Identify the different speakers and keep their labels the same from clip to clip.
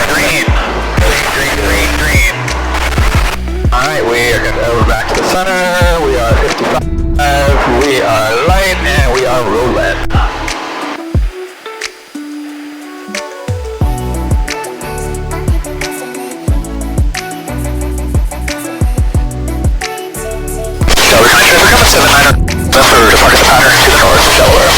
Speaker 1: Green. Green. Alright, we are going to over back to the center. We are 55. We are light and we are rolling. We're coming 79er. That's for departure pattern to the north of Delaware.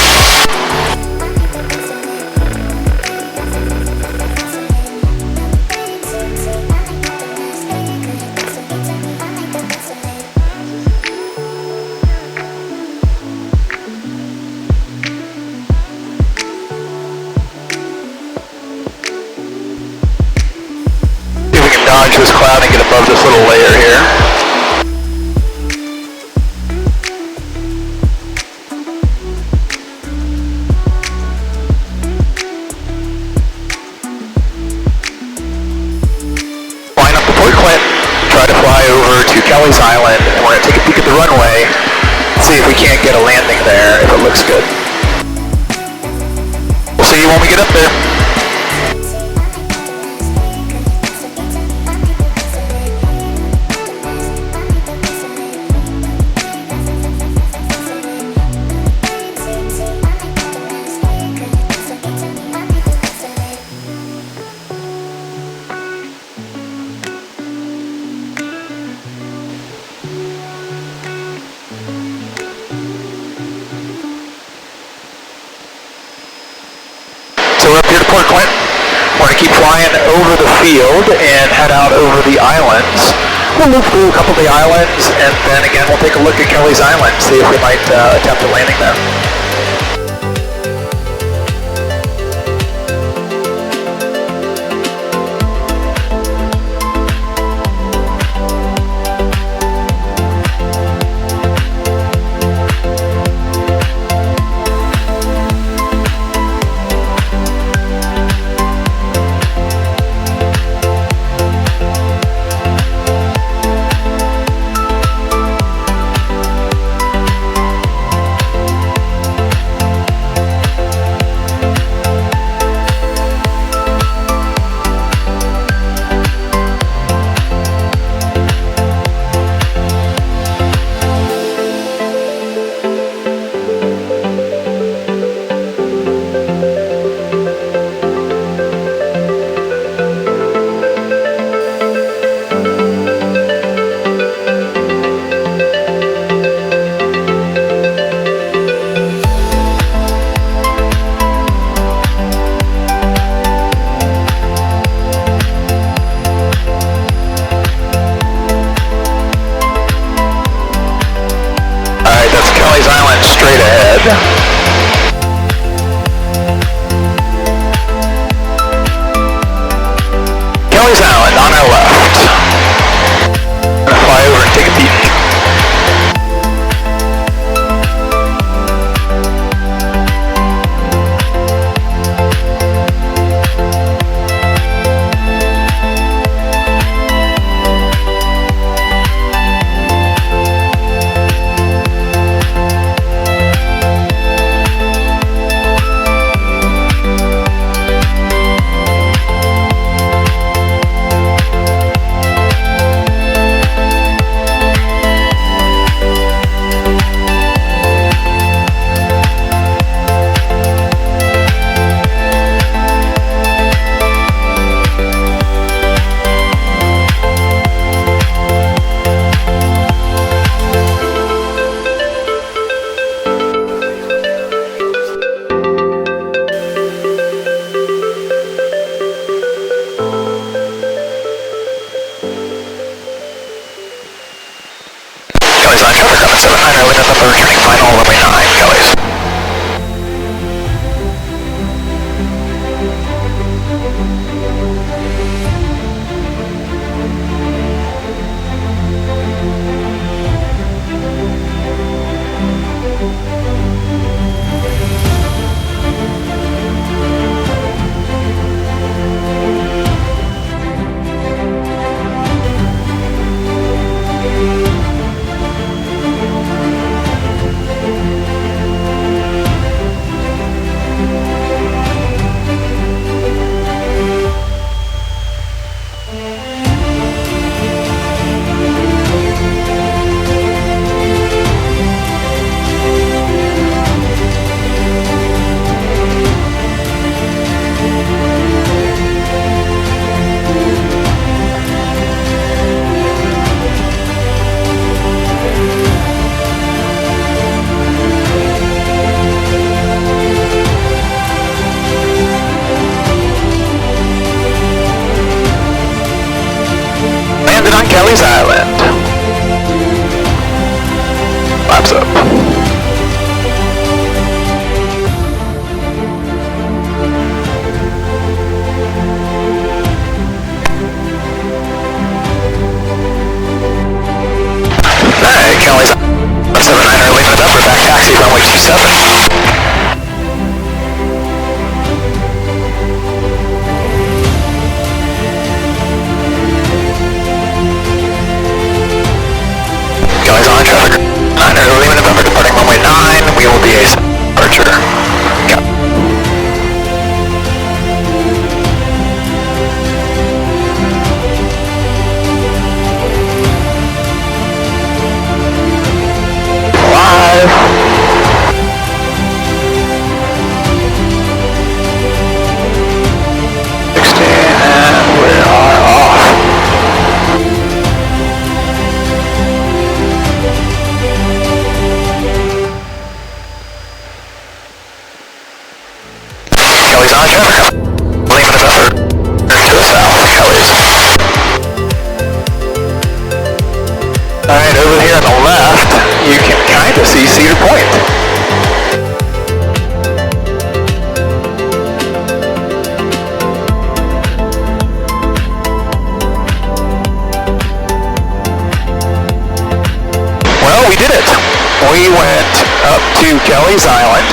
Speaker 1: See if we can dodge this cloud and get above this little layer here. Try to fly over to Kelleys Island, and we're going to take a peek at the runway, see if we can't get a landing there, if it looks good. We'll see you when we get up there. So we're up here to Port Clinton. We're going to keep flying over the field and head out over the islands. We'll loop through a couple of the islands, and then again we'll take a look at Kelleys Island, see if we might attempt a landing there. Straight ahead. Kelleys Island on our left. I'm gonna fly over and take a peek. Kelleys Island. Flaps up. Alright, Kelleys Island 79er, leaving it up for back taxi, runway 27. Kelleys on traffic. 9er, leaving November, departing runway 9. We will be a departure. Live. 16, and we are off. Kelleys on traffic. Leaving November to the south. Kelleys. Alright, over here on the left, you can kind of see Cedar Point. Well, we did it. We went up to Kelleys Island.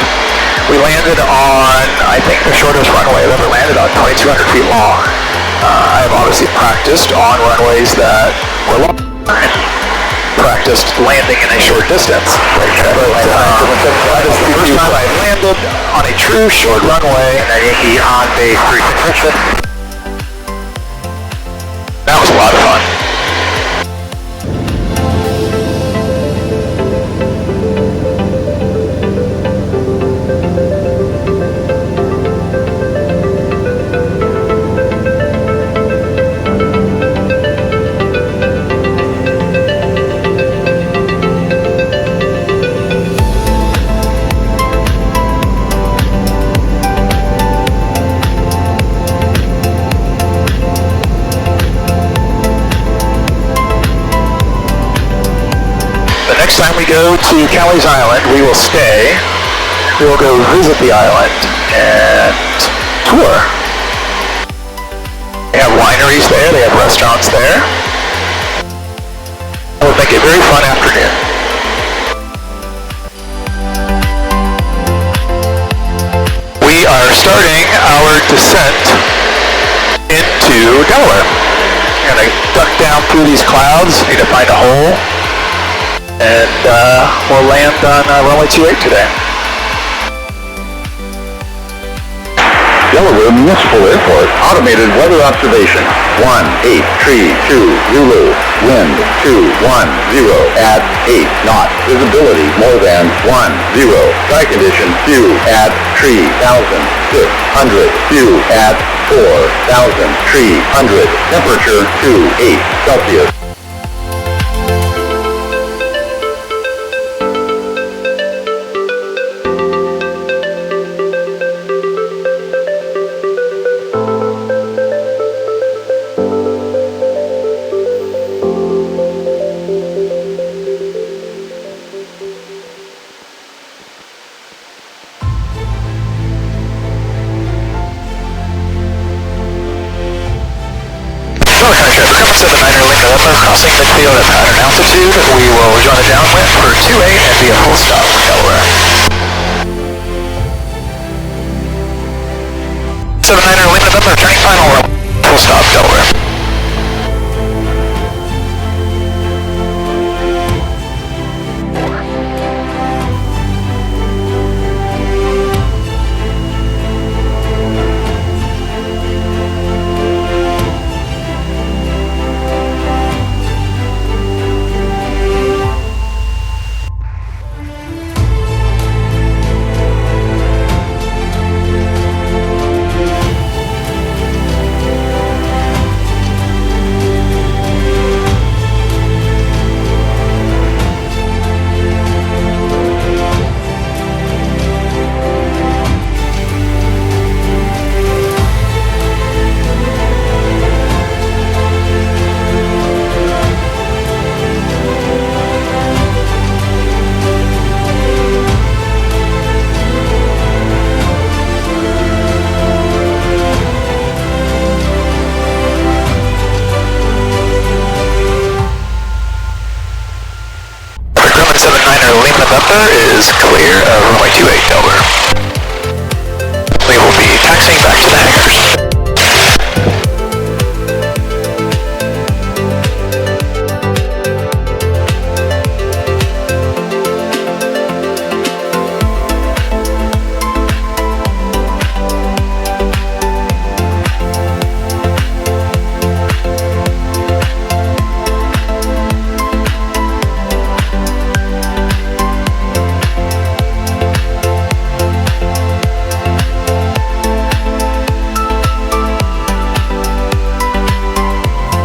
Speaker 1: We landed on, I think, the shortest runway I've ever landed on, 2,200 feet long. I've obviously practiced on runways that were long. Practiced landing in a short distance. But that is the first time I've landed on a true short runway. And Yankee on base 3. That was a lot of fun. Next time we go to Kelleys Island, we will stay. We will go visit the island and tour. They have wineries there, they have restaurants there. It will make a very fun afternoon. We are starting our descent into Delaware. We're going to duck down through these clouds, need to find a hole. And we'll land on runway 28 today.
Speaker 2: Delaware Municipal Airport, automated weather observation. 1832 Zulu, wind 210 at 8 knots, visibility more than 10, sky condition 2 at 3,600, 2 at 4,300, temperature 28 Celsius.
Speaker 1: Crossing midfield at pattern altitude, we will join the downwind for 28 and be a full stop in Delaware. 79er, leaving November, turning final, full stop Delaware. is clear of runway 28 Delaware. We will be taxiing back to the hangars.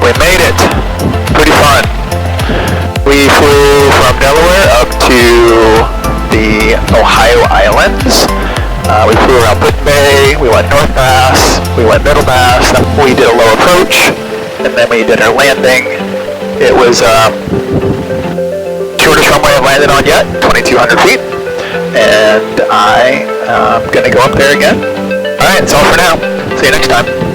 Speaker 1: We made it. Pretty fun. We flew from Delaware up to the Ohio Islands. We flew around Wood Bay, we went North Mass, we went Middle Mass, then we did a low approach, and then we did our landing. It was shortest runway I've landed on yet, 2,200 feet, and I am going to go up there again. Alright, that's all for now. See you next time.